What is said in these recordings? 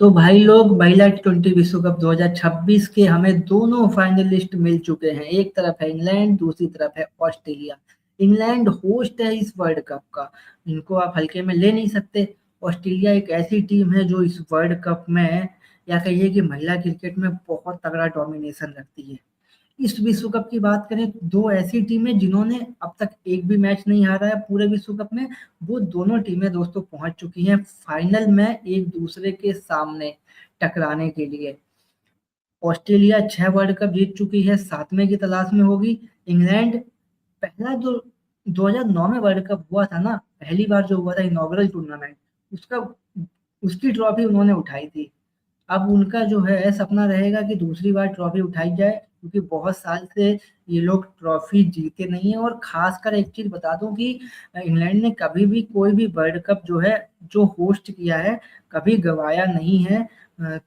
तो भाई लोग, महिला टी20 विश्व कप 2026 के हमें दोनों फाइनलिस्ट मिल चुके हैं। एक तरफ है इंग्लैंड, दूसरी तरफ है ऑस्ट्रेलिया। इंग्लैंड होस्ट है इस वर्ल्ड कप का, इनको आप हल्के में ले नहीं सकते। ऑस्ट्रेलिया एक ऐसी टीम है जो इस वर्ल्ड कप में, या कहिए कि महिला क्रिकेट में, बहुत तगड़ा डोमिनेशन रखती है। इस विश्व कप की बात करें, दो ऐसी टीमें जिन्होंने अब तक एक भी मैच नहीं हारा है पूरे विश्व कप में, वो दोनों टीमें दोस्तों पहुंच चुकी हैं फाइनल में एक दूसरे के सामने टकराने के लिए। ऑस्ट्रेलिया 6 वर्ल्ड कप जीत चुकी है, सातवें की तलाश में होगी। इंग्लैंड पहला जो 2009 में वर्ल्ड कप हुआ था ना, पहली बार जो हुआ था इनॉग्रल टूर्नामेंट, उसका उसकी ट्रॉफी उन्होंने उठाई थी। अब उनका जो है सपना रहेगा कि दूसरी बार ट्रॉफी उठाई जाए, क्योंकि बहुत साल से ये लोग ट्रॉफी जीते नहीं है। और खासकर एक चीज बता दूं कि इंग्लैंड ने कभी भी कोई भी वर्ल्ड कप जो है, जो होस्ट किया है, कभी गवाया नहीं है।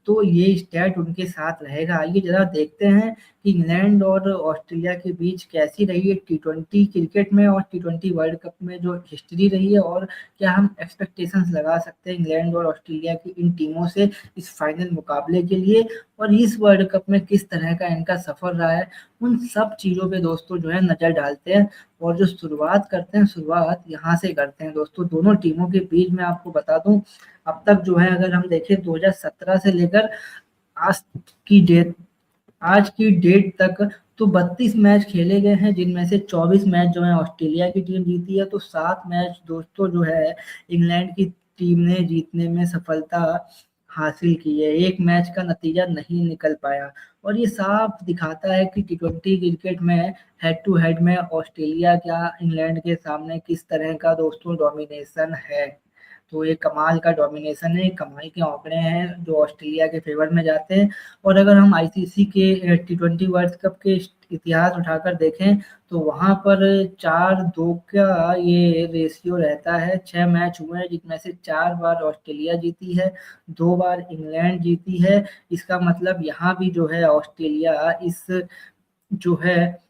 तो ये स्टैट उनके साथ रहेगा। आइए जरा देखते हैं कि इंग्लैंड और ऑस्ट्रेलिया के बीच कैसी रही है टी20 क्रिकेट में और टी20 वर्ल्ड कप में जो हिस्ट्री रही है, और क्या हम एक्सपेक्टेशंस लगा सकते हैं इंग्लैंड और ऑस्ट्रेलिया की इन टीमों से इस फाइनल मुकाबले के लिए, और इस वर्ल्ड कप में किस तरह का इनका सफर रहा है। उन सब चीजों पे दोस्तों जो है नजर डालते हैं। और जो शुरुआत करते हैं, शुरुआत यहाँ से करते हैं दोस्तों। दोनों टीमों के बीच में आपको बता दूं, अब तक जो है अगर हम देखें 2017 से लेकर आज की डेट आज की डेट तक, तो 32 मैच खेले गए हैं, जिनमें से 24 मैच जो है ऑस्ट्रेलिया की टीम जीती है, तो 7 मैच दोस्तों जो है इंग्लैंड की टीम ने जीतने में सफलता हासिल की है। एक मैच का नतीजा नहीं निकल पाया। और ये साफ दिखाता है कि टी20 क्रिकेट में हेड टू हेड में ऑस्ट्रेलिया क्या इंग्लैंड के सामने किस तरह का दोस्तों डोमिनेशन है। तो ये कमाल का डोमिनेशन है, कमाल के आंकड़े हैं जो ऑस्ट्रेलिया के फेवर में जाते हैं। और अगर हम आईसीसी के टी20 वर्ल्ड कप के इतिहास उठाकर देखें, तो वहां पर 4-2 का ये रेशियो रहता है। 6 मैच हुए हैं, जिनमें से 4 बार ऑस्ट्रेलिया जीती है, 2 बार इंग्लैंड जीती है। इसका मतलब यहाँ भी जो है ऑस्ट्रेलिया इस जो है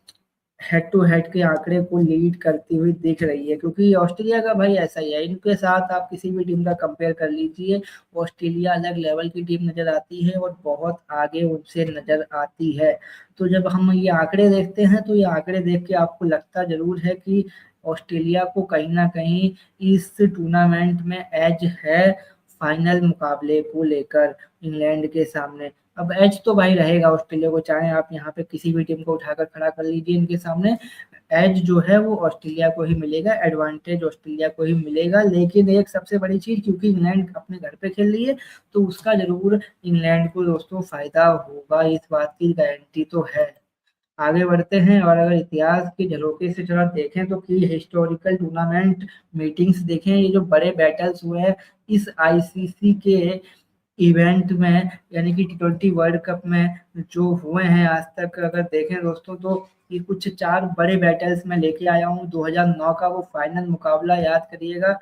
हेड टू हेड के आंकड़े को लीड करती हुई दिख रही है। क्योंकि ऑस्ट्रेलिया का भाई ऐसा ही है, इनके साथ आप किसी भी टीम का कंपेयर कर लीजिए, ऑस्ट्रेलिया अलग लेवल की टीम नजर आती है और बहुत आगे उनसे नजर आती है। तो जब हम ये आंकड़े देखते हैं, तो ये आंकड़े देख के आपको लगता जरूर है कि ऑस्ट्रेलिया को कहीं ना कहीं इस टूर्नामेंट में एज है फाइनल मुकाबले को लेकर इंग्लैंड के सामने। अब एज तो भाई रहेगा ऑस्ट्रेलिया को, चाहे आप यहाँ पे किसी भी टीम को उठाकर खड़ा कर लीजिए इनके सामने, एज जो है वो ऑस्ट्रेलिया को ही मिलेगा, एडवांटेज ऑस्ट्रेलिया को ही मिलेगा। लेकिन एक सबसे बड़ी चीज, क्योंकि इंग्लैंड अपने घर पे खेल रही है, तो उसका जरूर इंग्लैंड को दोस्तों फायदा होगा, इस बात की गारंटी तो है। आगे बढ़ते हैं, और अगर इतिहास की झरोके से थोड़ा देखें, तो कि हिस्टोरिकल टूर्नामेंट मीटिंग्स देखें, ये जो बड़े बैटल्स हुए हैं इस आईसीसी के इवेंट में, यानी कि टी20 वर्ल्ड कप में जो हुए हैं आज तक, अगर देखें दोस्तों, तो ये कुछ 4 बड़े बैटल्स में लेके आया हूँ। 2009 का वो फाइनल मुकाबला याद करिएगा,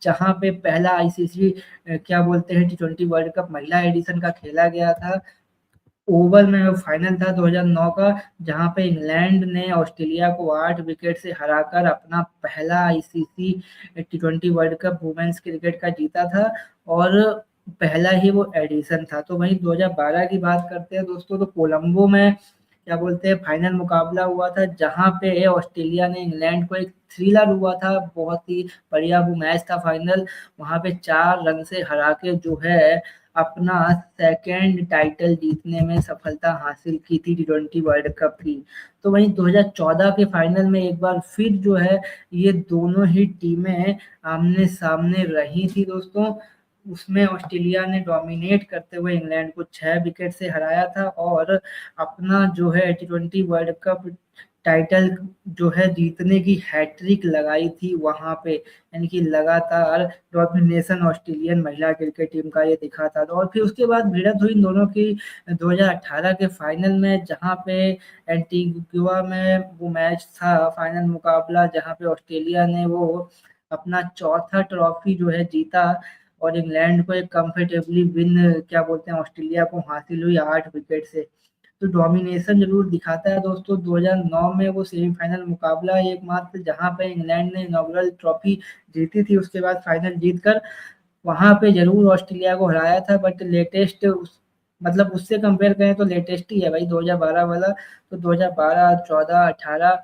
जहां पे पहला आईसीसी क्या बोलते हैं टी20 वर्ल्ड कप महिला एडिशन का खेला गया था। ओवल में फाइनल था 2009 का, जहां पे इंग्लैंड ने ऑस्ट्रेलिया को 8 विकेट से हराकर अपना पहला आईसीसी टी20 वर्ल्ड कप वुमेन्स क्रिकेट का जीता था, और पहला ही वो एडिशन था। तो वहीं 2012 की बात करते हैं दोस्तों, तो कोलंबो में क्या बोलते हैं फाइनल मुकाबला हुआ था, जहां पे ऑस्ट्रेलिया ने इंग्लैंड को, एक थ्रिलर हुआ था, बहुत ही बढ़िया वो मैच था फाइनल। वहां पे 4 रन से हरा के जो है अपना सेकेंड टाइटल जीतने में सफलता हासिल की थी टी20 वर्ल्ड कप की। तो वहीं 2014 के फाइनल में एक बार फिर जो है ये दोनों ही टीमें आमने सामने रही थी दोस्तों। उसमें ऑस्ट्रेलिया ने डोमिनेट करते हुए इंग्लैंड को 6 विकेट से हराया था, और अपना जो है टी20 वर्ल्ड कप टाइटल जो है जीतने की हैट्रिक लगाई थी वहां पे। यानी कि लगातार डोमिनेशन ऑस्ट्रेलियन महिला क्रिकेट टीम का ये दिखा था। और फिर उसके बाद भिड़ंत हुई इन दोनों की 2018 के फाइनल में, जहां पे एंटीगुआ में वो मैच था फाइनल मुकाबला, जहां पे ऑस्ट्रेलिया ने वो अपना चौथा ट्रॉफी जो है जीता, और इंग्लैंड को एक कंफर्टेबली विन क्या बोलते हैं ऑस्ट्रेलिया को हासिल हुई 8 विकेट से। तो डोमिनेशन जरूर दिखाता है दोस्तों। 2009 में वो सेमीफाइनल मुकाबला एकमात्र जहां पे इंग्लैंड ने इनॉग्रल ट्रॉफी जीती थी, उसके बाद फाइनल जीतकर वहाँ पे ज़रूर ऑस्ट्रेलिया को हराया था, बट लेटेस्ट मतलब उससे कंपेयर करें तो लेटेस्ट ही है भाई 2012 वाला। तो 2012, 14, 18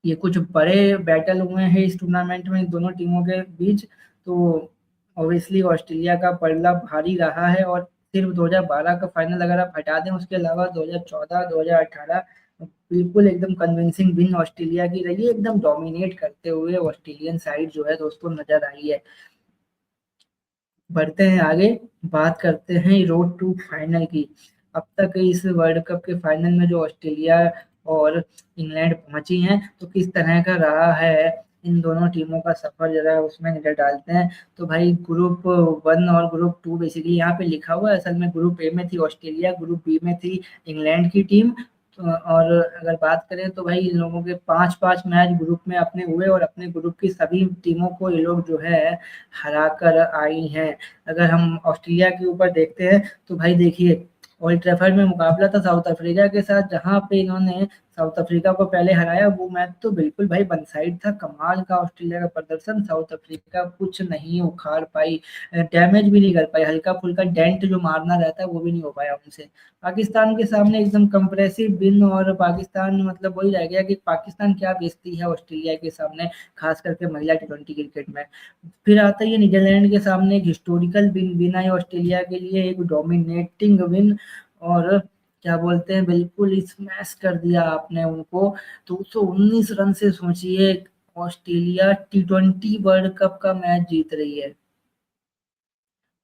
ये कुछ बड़े बैटल हुए हैं इस टूर्नामेंट में दोनों टीमों के बीच। तो ऑब्वियसली ऑस्ट्रेलिया का पलड़ा भारी रहा है, और सिर्फ 2012 का फाइनल अगर आप हटा दें, उसके अलावा 2014, 2018 बिल्कुल एकदम कन्विंसिंग विन ऑस्ट्रेलिया की रही है, एकदम डोमिनेट करते हुए ऑस्ट्रेलियन साइड जो है दोस्तों नजर आई है। बढ़ते हैं आगे, बात करते हैं रोड टू फाइनल की। अब तक इस वर्ल्ड कप के फाइनल में जो ऑस्ट्रेलिया और इंग्लैंड पहुंची हैं, तो किस तरह का रहा है इन दोनों टीमों का सफर, जरा उसमें नजर डालते हैं। तो भाई ग्रुप वन और ग्रुप टू बेसिकली यहाँ पे लिखा हुआ है, असल में ग्रुप ए में थी ऑस्ट्रेलिया, ग्रुप बी में थी इंग्लैंड की टीम। और अगर बात करें तो भाई इन लोगों के 5-5 मैच ग्रुप में अपने हुए, और अपने ग्रुप की सभी टीमों को ये लोग जो है हरा कर आई हैं। अगर हम ऑस्ट्रेलिया के ऊपर देखते हैं तो भाई देखिए, ओल्ड ट्रैफर्ड में मुकाबला था साउथ अफ्रीका के साथ, जहां पे इन्होंने साउथ अफ्रीका को पहले हराया। वो मैच तो बिल्कुल भाई वन साइड था, कमाल का ऑस्ट्रेलिया का प्रदर्शन, साउथ अफ्रीका कुछ नहीं उखाड़ पाई, डैमेज भी नहीं कर पाई, हल्का फुल्का डेंट जो मारना रहता है वो भी नहीं हो पाया उनसे। पाकिस्तान के सामने एकदम कंप्रेसिव विन, और पाकिस्तान मतलब वही रह गया कि पाकिस्तान क्या बेचती है ऑस्ट्रेलिया के सामने, खास करके महिला टी20 क्रिकेट में। फिर आता है नीदरलैंड के सामने एक historical win, win I Australia के लिए, एक डोमिनेटिंग विन, और क्या बोलते हैं बिल्कुल स्मैश कर दिया आपने उनको 219 रन से। सोचिए ऑस्ट्रेलिया टी20 वर्ल्ड कप का मैच जीत रही है।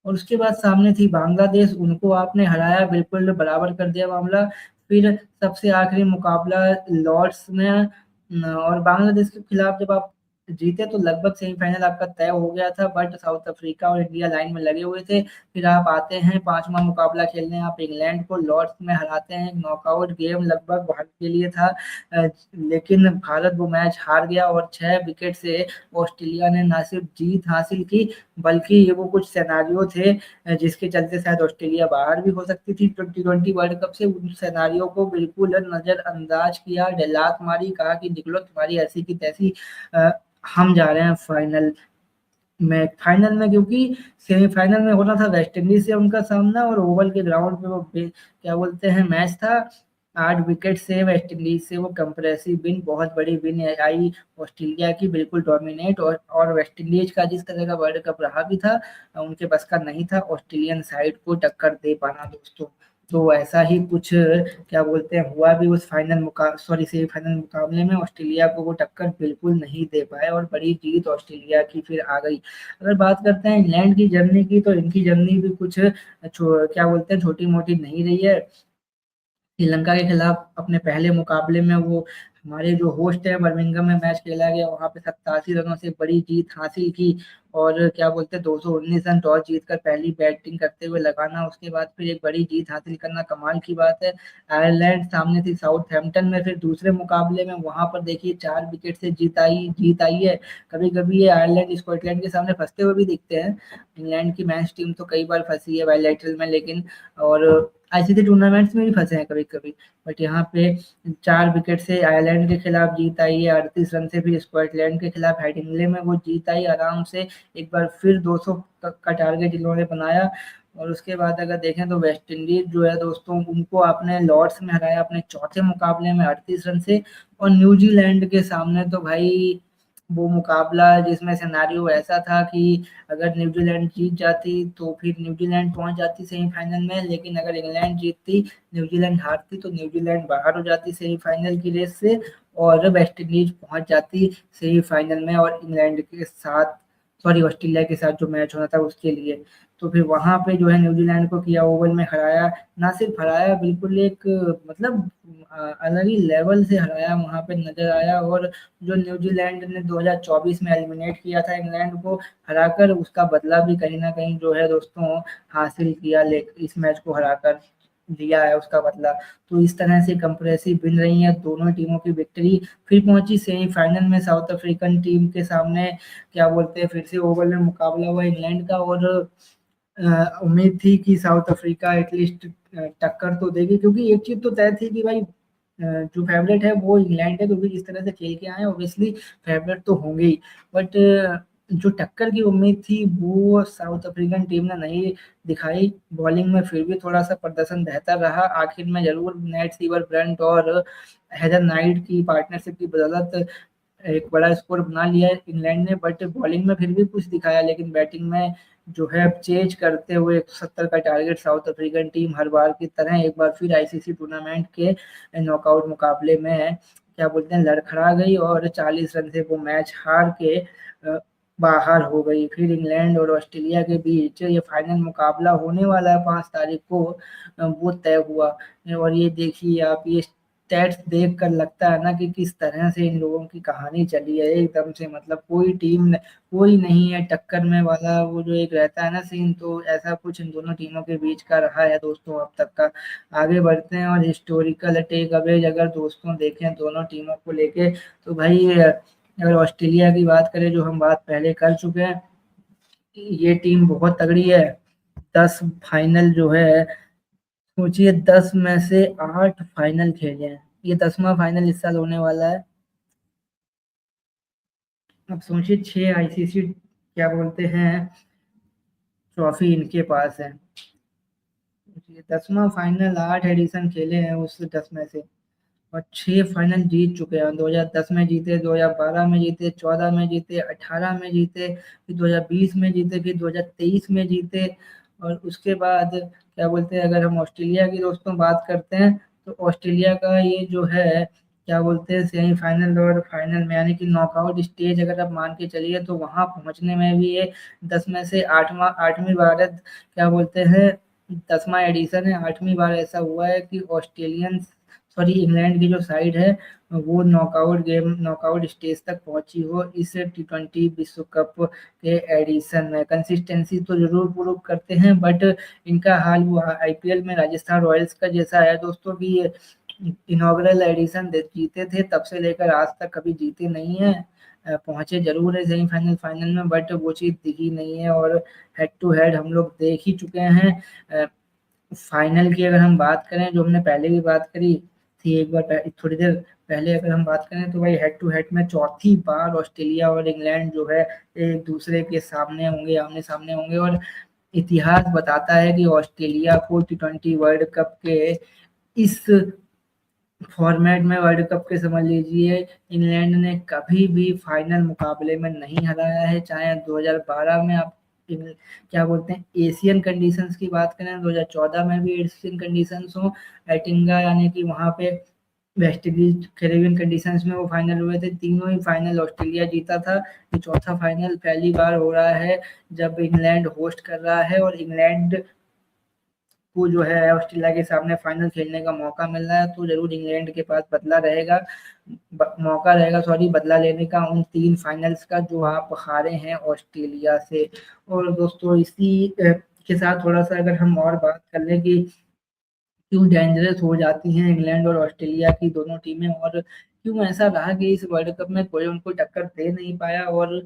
और उसके बाद सामने थी बांग्लादेश, उनको आपने हराया, बिल्कुल बराबर कर दिया मामला। फिर सबसे आखिरी मुकाबला लॉर्ड्स में, और बांग्लादेश के खिलाफ जब आप जीते तो लगभग सेमीफाइनल आपका तय हो गया था, बट साउथ अफ्रीका और इंडिया लाइन में लगे हुए थे। फिर आप आते हैं पांचवा मुकाबला खेलने, आप इंग्लैंड को लॉर्ड्स में हराते हैं, नॉकआउट गेम लगभग भारत के लिए था, लेकिन भारत वो मैच हार गया, और 6 विकेट से ऑस्ट्रेलिया ने ना सिर्फ जीत हासिल की, बल्कि ये वो कुछ सिनेरियो थे जिसके चलते शायद ऑस्ट्रेलिया बाहर भी हो सकती थी टी20 वर्ल्ड कप से। उन सिनेरियो को बिल्कुल नजरअंदाज किया, लात मारी, कहा कि निकलो तुम्हारी ऐसी की तैसी, हम जा रहे हैं फाइनल में। फाइनल में क्योंकि सेमीफाइनल में होना था वेस्ट इंडीज से उनका सामना, और ओवल के ग्राउंड पे वो क्या बोलते हैं मैच था। 8 विकेट से वेस्ट इंडीज से वो कंप्रेसिव विन, बहुत बड़ी विन आई ऑस्ट्रेलिया की, बिल्कुल डोमिनेट। और वेस्ट इंडीज का जिस तरह का वर्ल्ड कप रहा भी था, उनके बस का नहीं था ऑस्ट्रेलियन साइड को टक्कर दे पाना दोस्तों। तो ऐसा ही कुछ क्या बोलते हैं हुआ भी उस सेमीफाइनल मुकाबले में, ऑस्ट्रेलिया को वो टक्कर बिल्कुल नहीं दे पाए, और बड़ी जीत ऑस्ट्रेलिया की फिर आ गई। अगर बात करते हैं इंग्लैंड की जर्नी की, तो इनकी जर्नी भी कुछ क्या बोलते हैं छोटी मोटी नहीं रही है। श्रीलंका के खिलाफ अपने पहले मुकाबले में वो हमारे जो होस्ट है बर्मिंघम में मैच खेला गया, वहां पे 87 रनों से बड़ी जीत हासिल की। और क्या बोलते हैं 219 रन टॉस जीतकर पहली बैटिंग करते हुए लगाना, उसके बाद फिर एक बड़ी जीत हासिल करना कमाल की बात है। आयरलैंड सामने थी साउथहैम्पटन में, फिर दूसरे मुकाबले में वहां पर देखिए 4 विकेट से जीत आई है। कभी कभी ये आयरलैंड स्कॉटलैंड के सामने फंसते हुए भी दिखते हैं। इंग्लैंड की मैच टीम तो कई बार फंसी है बायलैटरल में, लेकिन और आईसीसी टूर्नामेंट्स में भी फंसे हैं कभी कभी। बट यहाँ पे 4 विकेट से आयरलैंड के खिलाफ जीत आई है, 38 रन से फिर स्कॉटलैंड के खिलाफ हेडिंग्ले में वो जीत आई आराम से। एक बार फिर 200 का टारगेट इन्होंने बनाया। और उसके बाद अगर देखें तो वेस्ट इंडीज जो है दोस्तों, उनको आपने लॉर्ड्स में हराया अपने चौथे मुकाबले में 38 रन से। और न्यूजीलैंड के सामने तो भाई वो मुकाबला जिसमें सिनेरियो ऐसा था कि अगर न्यूजीलैंड जीत जाती तो फिर न्यूजीलैंड पहुंच जाती सेमीफाइनल में, लेकिन अगर इंग्लैंड जीतती, न्यूजीलैंड हारती, तो न्यूजीलैंड बाहर हो जाती सेमीफाइनल की रेस से, और वेस्ट इंडीज पहुंच जाती सेमीफाइनल में, और इंग्लैंड के साथ ऑस्ट्रेलिया के साथ जो मैच होना था उसके लिए। तो फिर वहां पे जो है न्यूजीलैंड को किया ओवल में हराया, ना सिर्फ हराया, बिल्कुल एक मतलब अलग ही लेवल से हराया वहां पे नजर आया। और जो न्यूजीलैंड ने 2024 में एलिमिनेट किया था इंग्लैंड को हराकर, उसका बदला भी कहीं ना कहीं जो है दोस्तों हासिल किया, इस मैच को हराकर लिया है उसका बदला। तो इस तरह से कंप्रेसिव विन रही है दोनों टीमों की विक्ट्री। फिर पहुंची सेमीफाइनल में साउथ अफ्रीकन टीम के सामने, क्या बोलते हैं फिर से ओवल में मुकाबला हुआ इंग्लैंड का, और उम्मीद थी कि साउथ अफ्रीका एटलीस्ट टक्कर तो देगी, क्योंकि एक चीज तो तय थी कि भाई जो फेवरेट है वो इंग्लैंड है, क्योंकि जिस तरह से खेल के आए ऑब्वियसली फेवरेट तो होंगे ही। बट जो टक्कर की उम्मीद थी वो साउथ अफ्रीकन टीम ने नहीं दिखाई। बॉलिंग में फिर भी थोड़ा सा प्रदर्शन बेहतर रहा, आखिर में जरूर नेट सीवर ब्रंट और हेदर नाइट की पार्टनरशिप की बदौलत एक बड़ा स्कोर बना लिया है इंग्लैंड ने। बट बॉलिंग में फिर भी कुछ दिखाया, लेकिन बैटिंग में जो है चेज करते हुए 170 का टारगेट साउथ अफ्रीकन टीम हर बार की तरह एक बार फिर आईसीसी टूर्नामेंट के नॉकआउट मुकाबले में क्या बोलते हैं लड़खड़ा गई और 40 रन से वो मैच हार के बाहर हो गई। फिर इंग्लैंड और ऑस्ट्रेलिया के बीच ये फाइनल मुकाबला होने वाला है 5 तारीख को, वो तय हुआ। और ये देखिए आप, ये स्टैट्स देख कर लगता है ना कि किस तरह से इन लोगों की कहानी चली है एकदम से, मतलब कोई नहीं है टक्कर में वाला, वो जो एक रहता है ना सीन, तो ऐसा कुछ इन दोनों टीमों के बीच का रहा है दोस्तों अब तक का। आगे बढ़ते हैं और हिस्टोरिकल टेक अवेज अगर दोस्तों देखें दोनों टीमों को लेके, तो भाई अगर ऑस्ट्रेलिया की बात करें जो हम बात पहले कर चुके हैं, ये टीम बहुत तगड़ी है। 10 फाइनल जो है, सोचिए 10 में से 8 फाइनल खेले हैं, ये 10वां फाइनल इस साल होने वाला है। अब सोचिए 6 आईसीसी क्या बोलते हैं ट्रॉफी इनके पास है। 10वां फाइनल, 8 एडिशन खेले हैं उस 10 में से, और 6 फाइनल जीत चुके हैं। 2010 में जीते, 2012 में जीते, 14 में जीते, 18 में जीते, फिर 2020 में जीते, फिर 2023 में जीते। और उसके बाद क्या बोलते हैं, अगर हम ऑस्ट्रेलिया की दोस्तों बात करते हैं, तो ऑस्ट्रेलिया का ये जो है क्या बोलते हैं सेमीफाइनल और फाइनल में, यानी कि नॉकआउट स्टेज अगर आप मान के चलिए, तो वहां पहुंचने में भी ये 10 में से आठवीं बार क्या बोलते हैं 10वां एडिशन है। 8वीं बार ऐसा हुआ है कि ऑस्ट्रेलियन सॉरी इंग्लैंड की जो साइड है वो नॉकआउट स्टेज तक पहुंची हो इस T20 विश्व कप के एडिशन में। कंसिस्टेंसी तो जरूर प्रूव करते हैं, बट इनका हाल वो आईपीएल में राजस्थान रॉयल्स का जैसा है दोस्तों की, इनॉग्रल एडिशन जीते थे तब से लेकर आज तक कभी जीते नहीं है। पहुंचे जरूर है सेमीफाइनल फाइनल में, बट वो चीज दिखी नहीं है। और हेड टू हेड हम लोग देख ही चुके हैं। फाइनल की अगर हम बात करें, जो हमने पहले भी बात करी थी एक बार थोड़ी देर पहले, अगर हम बात करें तो भाई हेड टू हेड में चौथी बार ऑस्ट्रेलिया और इंग्लैंड जो है एक दूसरे के सामने होंगे, आमने सामने होंगे। और इतिहास बताता है कि ऑस्ट्रेलिया को T20 वर्ल्ड कप के इस फॉर्मेट में, वर्ल्ड कप के समझ लीजिए, इंग्लैंड ने कभी भी फाइनल मुकाबले में नहीं हराया है। चाहे 2012 में आप क्या बोलते हैं एशियन कंडीशंस की बात करें, 2014 में भी एशियन कंडीशंस हो, एटिंगा यानी कि वहां पे वेस्ट इंडीज कैरेबियन कंडीशंस में वो फाइनल हुए थे, तीनों ही फाइनल ऑस्ट्रेलिया जीता था। ये चौथा फाइनल पहली बार हो रहा है जब इंग्लैंड होस्ट कर रहा है, और इंग्लैंड को जो है ऑस्ट्रेलिया के सामने फाइनल खेलने का मौका मिल रहा है, तो जरूर इंग्लैंड के पास बदला रहेगा, मौका रहेगा सॉरी बदला लेने का उन 3 फाइनल्स का जो आप हारे हैं ऑस्ट्रेलिया से। और दोस्तों इसी के साथ थोड़ा सा अगर हम और बात कर लें कि क्यों डेंजरस हो जाती हैं इंग्लैंड और ऑस्ट्रेलिया की दोनों टीमें, और क्यों ऐसा रहा कि इस वर्ल्ड कप में कोई उनको टक्कर दे नहीं पाया, और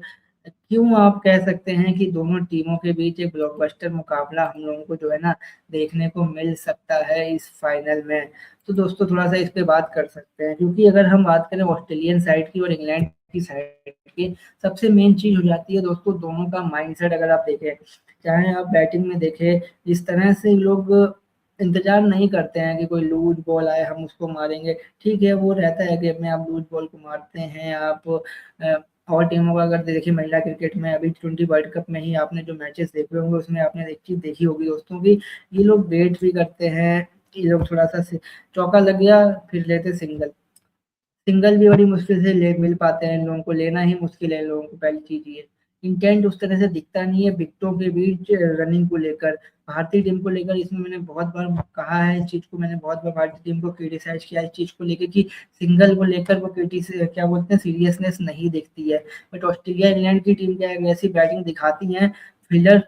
क्यों आप कह सकते हैं कि दोनों टीमों के बीच एक ब्लॉकबस्टर मुकाबला हम लोगों को जो है ना देखने को मिल सकता है इस फाइनल में। तो दोस्तों थोड़ा सा इस पे बात कर सकते हैं, क्योंकि अगर हम बात करें ऑस्ट्रेलियन साइड की और इंग्लैंड की साइड की, सबसे मेन चीज हो जाती है दोस्तों दोनों का माइंडसेट। अगर आप देखें, चाहे आप बैटिंग में देखें, जिस तरह से लोग इंतजार नहीं करते हैं कि कोई लूज बॉल आए हम उसको मारेंगे। ठीक है वो रहता है कि अपने आप लूज बॉल को मारते हैं आप। और टीमों का अगर देखिए महिला क्रिकेट में अभी T20 वर्ल्ड कप में ही आपने जो मैचेस देखे होंगे उसमें आपने एक चीज देखी होगी दोस्तों की, ये लोग वेट भी करते हैं, ये लोग थोड़ा सा चौका लग गया फिर लेते सिंगल, सिंगल भी बड़ी मुश्किल से ले मिल पाते हैं इन लोगों को, लेना ही मुश्किल है इन लोगों को। पहली चीज ये इंटेंट उस तरह से दिखता नहीं है विकेटों के बीच रनिंग को लेकर, भारतीय टीम को लेकर। इसमें मैंने बहुत बार कहा है इस चीज को, मैंने बहुत बार भारतीय टीम को क्रिटिसाइज किया इस चीज को लेकर कि सिंगल को लेकर वो क्या बोलते हैं सीरियसनेस नहीं दिखती है। बट ऑस्ट्रेलिया इंग्लैंड की टीम क्या है वैसी बैटिंग दिखाती है, फील्डर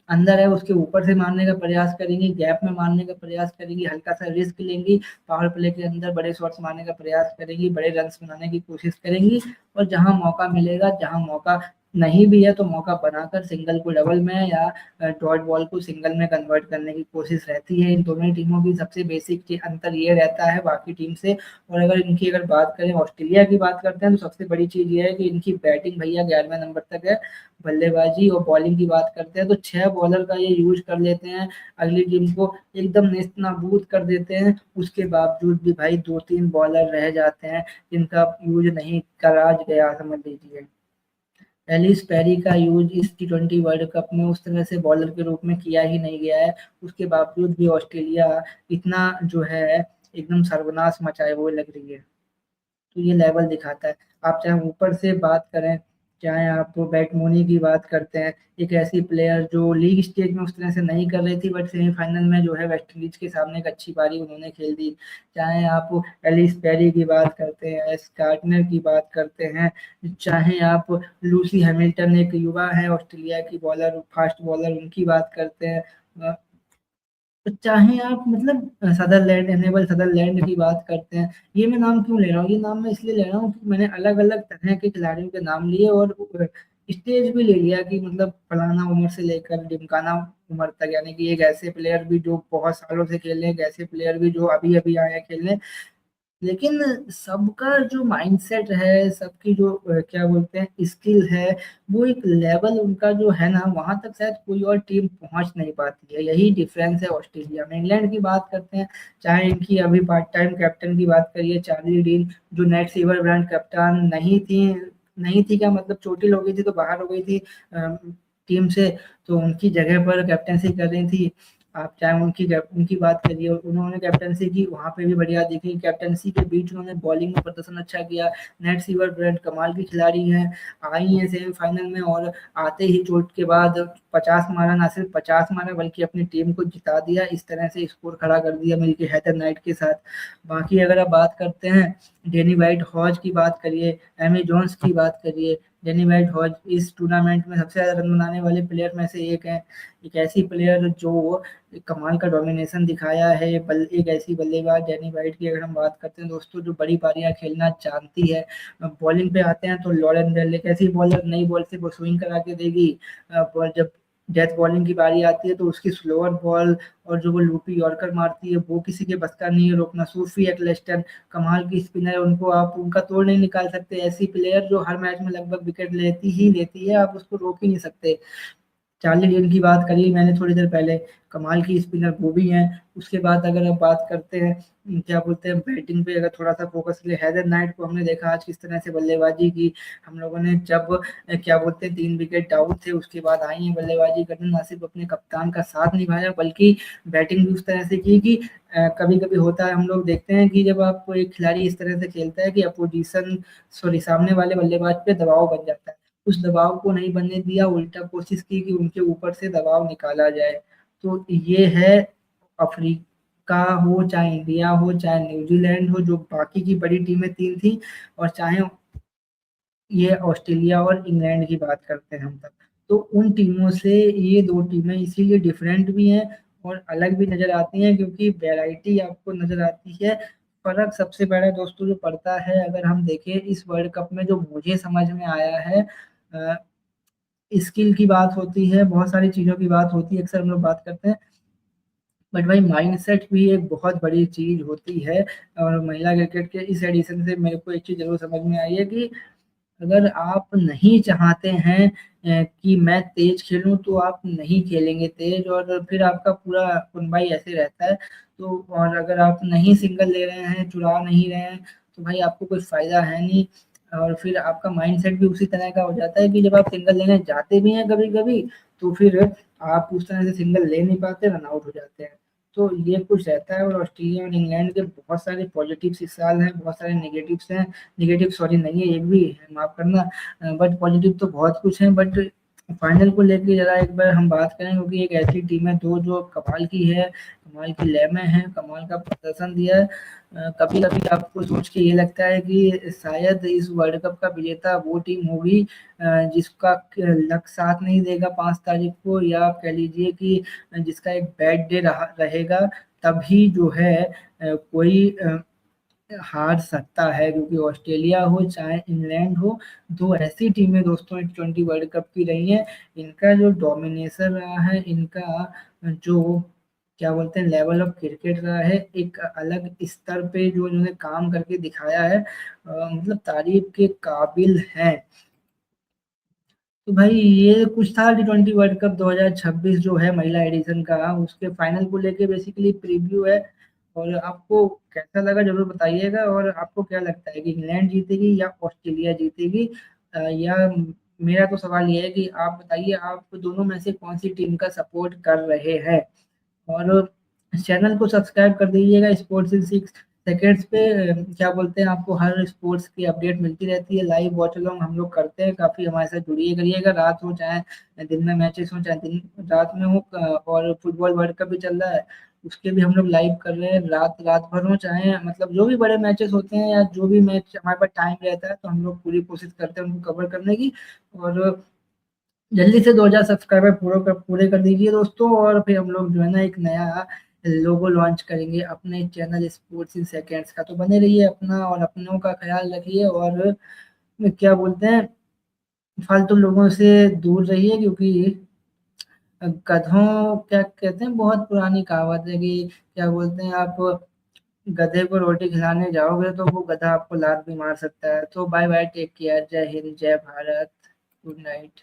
अंदर है उसके ऊपर से मारने का प्रयास करेंगी, गैप में मारने का प्रयास करेंगी, हल्का सा रिस्क लेंगी, पावर प्ले के अंदर बड़े शॉट्स मारने का प्रयास करेंगी, बड़े रन बनाने की कोशिश करेंगी, और जहां मौका मिलेगा, जहां मौका नहीं भी है तो मौका बनाकर सिंगल को डबल में या डॉट बॉल को सिंगल में कन्वर्ट करने की कोशिश रहती है। इन दोनों टीमों की सबसे बेसिक अंतर ये रहता है बाकी टीम से। और अगर बात करें ऑस्ट्रेलिया की बात करते हैं तो सबसे बड़ी चीज़ ये है कि इनकी बैटिंग भैया 11वें नंबर तक है, बल्लेबाजी और बॉलिंग की बात करते हैं तो 6 बॉलर का ये यूज़ कर लेते हैं, अगली टीम को एकदम नेस्तनाबूद कर देते हैं। उसके बावजूद भी भाई 2-3 बॉलर रह जाते हैं जिनका यूज़ नहीं करा गया, समझ लीजिए। एलिस पेरी का यूज इस टी20 वर्ल्ड कप में उस तरह से बॉलर के रूप में किया ही नहीं गया है। उसके बावजूद भी ऑस्ट्रेलिया इतना जो है एकदम सर्वनाश मचाए हुए लग रही है। तो ये लेवल दिखाता है। आप चाहे ऊपर से बात करें, चाहे आप बैटमोनी की बात करते हैं, एक ऐसी प्लेयर जो लीग स्टेज में उस तरह से नहीं कर रही थी बट सेमीफाइनल में जो है वेस्ट इंडीज के सामने एक अच्छी पारी उन्होंने खेल दी। चाहे आप एलिस पेरी की बात करते हैं, एस गार्डनर की बात करते हैं, चाहे आप लूसी हैमिल्टन एक युवा है ऑस्ट्रेलिया की बॉलर, फास्ट बॉलर, उनकी बात करते हैं, तो चाहे आप मतलब सदरलैंड, एनेबल सदरलैंड की बात करते हैं। ये मैं नाम क्यों ले रहा हूँ, ये नाम मैं इसलिए ले रहा हूँ कि मैंने अलग अलग तरह के खिलाड़ियों के नाम लिए और स्टेज भी ले लिया कि मतलब फलाना उम्र से लेकर ढिमकाना उम्र तक, यानी कि एक ऐसे प्लेयर भी जो बहुत सालों से खेल रहे हैं, एक ऐसे प्लेयर भी जो अभी अभी आए हैं खेलने। लेकिन सबका जो माइंडसेट है, सबकी जो क्या बोलते हैं स्किल है, वो एक लेवल उनका जो है ना, वहां तक शायद कोई और टीम पहुंच नहीं पाती है। यही डिफरेंस है ऑस्ट्रेलिया में। इंग्लैंड की बात करते हैं, चाहे इनकी अभी पार्ट टाइम कैप्टन की बात करिए चार्ली डीन, जो नेट सीवर ब्रांड कप्तान नहीं थी क्या, मतलब चोटिल हो गई थी तो बाहर हो गई थी टीम से, तो उनकी जगह पर कैप्टनसी कर रही थी। आप चाहे उनकी बात करिए, उन्होंने कैप्टनसी की, वहाँ पे भी बढ़िया दिखी। कैप्टनसी के बीच उन्होंने बॉलिंग में प्रदर्शन अच्छा किया। नेट सीवर ब्रेंट कमाल की खिलाड़ी हैं, आई हैं सेमीफाइनल में और आते ही चोट के बाद 50 मारा, ना सिर्फ 50 मारा बल्कि अपनी टीम को जिता दिया, इस तरह से स्कोर खड़ा कर दिया मिलके हैदर नाइट के साथ। बाकी अगर आप बात करते हैं डेनी वाइट हॉज की बात करिए, एमी जोन्स की बात करिए, डेनी वाइट हॉज इस टूर्नामेंट में सबसे ज्यादा रन बनाने वाले प्लेयर में से एक है। एक ऐसी प्लेयर जो कमाल का डोमिनेशन दिखाया है। एक ऐसी बल्लेबाज डैनी वाइट की अगर हम बात करते हैं दोस्तों, जो बड़ी पारियां खेलना जानती है। बॉलिंग पे आते हैं तो लॉरेन बेल एक ऐसी बॉलर, नई बॉल से वो स्विंग करा के देगी, पर जब डेथ बॉलिंग की बारी आती है तो उसकी स्लोअर बॉल और जो वो लूपी यॉर्कर मारती है वो किसी के बस का नहीं है रोकना। सूफी एक्लेस्टन कमाल की स्पिनर, उनको आप उनका तोड़ नहीं निकाल सकते। ऐसी प्लेयर जो हर मैच में लगभग विकेट लेती ही लेती है, आप उसको रोक ही नहीं सकते। चार्ली डीन की बात करी मैंने थोड़ी देर पहले, कमाल की स्पिनर वो भी हैं। उसके बाद अगर आप बात करते हैं क्या बोलते हैं बैटिंग पे, अगर थोड़ा सा फोकस ले, हैदर नाइट को हमने देखा आज किस तरह से बल्लेबाजी की। हम लोगों ने जब क्या बोलते हैं 3 विकेट डाउन थे उसके बाद आई है बल्लेबाजी करने, ना सिर्फ अपने कप्तान का साथ निभाया बल्कि बैटिंग भी उस तरह से की कि कभी कभी होता है, हम लोग देखते हैं कि जब आपको एक खिलाड़ी इस तरह से खेलता है कि अपोजिशन सॉरी सामने वाले बल्लेबाज पे दबाव बन जाता है, उस दबाव को नहीं बनने दिया, उल्टा कोशिश की कि उनके ऊपर से दबाव निकाला जाए। तो ये है अफ्रीका हो, चाहे इंडिया हो, चाहे न्यूजीलैंड हो, जो बाकी की बड़ी टीमें 3 थी, और चाहे ये ऑस्ट्रेलिया और इंग्लैंड की बात करते हैं हम तक, तो उन टीमों से ये 2 टीमें इसीलिए डिफरेंट भी हैं और अलग भी नज़र आती हैं क्योंकि वैरायटी आपको नज़र आती है। फ़र्क सबसे बड़ा दोस्तों जो पड़ता है, अगर हम देखें इस वर्ल्ड कप में, जो मुझे समझ में आया है, अ, स्किल की बात होती है, बहुत सारी चीज़ों की बात होती है, अक्सर हम लोग बात करते हैं, बट भाई माइंडसेट भी एक बहुत बड़ी चीज़ होती है। और महिला क्रिकेट के इस एडिशन से मेरे को एक चीज़ ज़रूर समझ में आई है कि अगर आप नहीं चाहते हैं कि मैं तेज खेलूं तो आप नहीं खेलेंगे तेज, और फिर आपका पूरा कुनबाई ऐसे रहता है। तो और अगर आप नहीं सिंगल ले रहे हैं, चुरा नहीं रहे हैं, तो भाई आपको कोई फायदा है नहीं। और फिर आपका माइंडसेट भी उसी तरह का हो जाता है कि जब आप सिंगल लेने जाते भी हैं कभी कभी, तो फिर आप उस तरह से सिंगल ले नहीं पाते, रन आउट हो जाते हैं। तो ये कुछ रहता है। और ऑस्ट्रेलिया और इंग्लैंड के बहुत सारे पॉजिटिव्स इस साल हैं, बहुत सारे नेगेटिव्स हैं। नेगेटिव सॉरी नहीं है, एक भी है, माफ करना, बट पॉजिटिव तो बहुत कुछ है। बट फाइनल को लेके जरा एक बार हम बात करें, क्योंकि एक ऐसी टीम है दो जो कमाल की है, कमाल की लय में है, कमाल का प्रदर्शन दिया है। कभी कभी आपको सोच के ये लगता है कि शायद इस वर्ल्ड कप का विजेता वो टीम होगी जिसका लक साथ नहीं देगा 5 तारीख को, या आप कह लीजिए कि जिसका एक बैड डे रहेगा, तभी जो है कोई हार सकता है, क्योंकि ऑस्ट्रेलिया हो चाहे इंग्लैंड हो, दो ऐसी टीमें दोस्तों T20 वर्ल्ड कप की रही हैं। इनका जो डोमिनेशन रहा है, इनका जो क्या बोलते हैं लेवल ऑफ क्रिकेट रहा है, एक अलग स्तर पे जो इन्होंने काम करके दिखाया है, मतलब तारीफ के काबिल है। तो भाई ये कुछ था T20 वर्ल्ड कप 2026 जो है महिला एडिशन का, उसके फाइनल को लेके बेसिकली प्रीव्यू है। और आपको कैसा लगा जरूर बताइएगा, और आपको क्या लगता है कि इंग्लैंड जीतेगी या ऑस्ट्रेलिया जीतेगी, या मेरा तो सवाल ये है कि आप बताइए आप दोनों में से कौन सी टीम का सपोर्ट कर रहे हैं। और चैनल को सब्सक्राइब कर दीजिएगा स्पोर्ट्स इन 6 सेकेंड्स पे। क्या बोलते हैं, आपको हर स्पोर्ट्स की अपडेट मिलती रहती है, लाइव वॉच अलोंग हम लोग करते हैं, काफ़ी हमारे साथ जुड़िए करिएगा, रात हो चाहे दिन में मैचेस हो चाहे दिन रात में हो। और फुटबॉल वर्ल्ड कप भी चल रहा है, उसके भी हम लोग लाइव कर रहे हैं, रात रात भर हो चाहे मतलब जो भी बड़े मैचेस होते हैं या जो भी मैच हमारे पास टाइम रहता है, तो हम लोग पूरी कोशिश करते हैं उनको कवर करने की। और जल्दी से 2000 सब्सक्राइबर पूरे कर दीजिए दोस्तों, और फिर हम लोग जो है ना एक नया लोगो लॉन्च करेंगे अपने चैनल स्पोर्ट्स इन सेकेंड्स का। तो बने रहिए अपना और अपनों का ख्याल रखिए, और क्या बोलते हैं फालतू लोगों से दूर रहिए, क्योंकि गधों क्या कहते हैं, बहुत पुरानी कहावत है कि क्या बोलते हैं, आप गधे को रोटी खिलाने जाओगे तो वो गधा आपको लात भी मार सकता है। तो बाय बाय, टेक केयर, जय हिंद, जय भारत, गुड नाइट।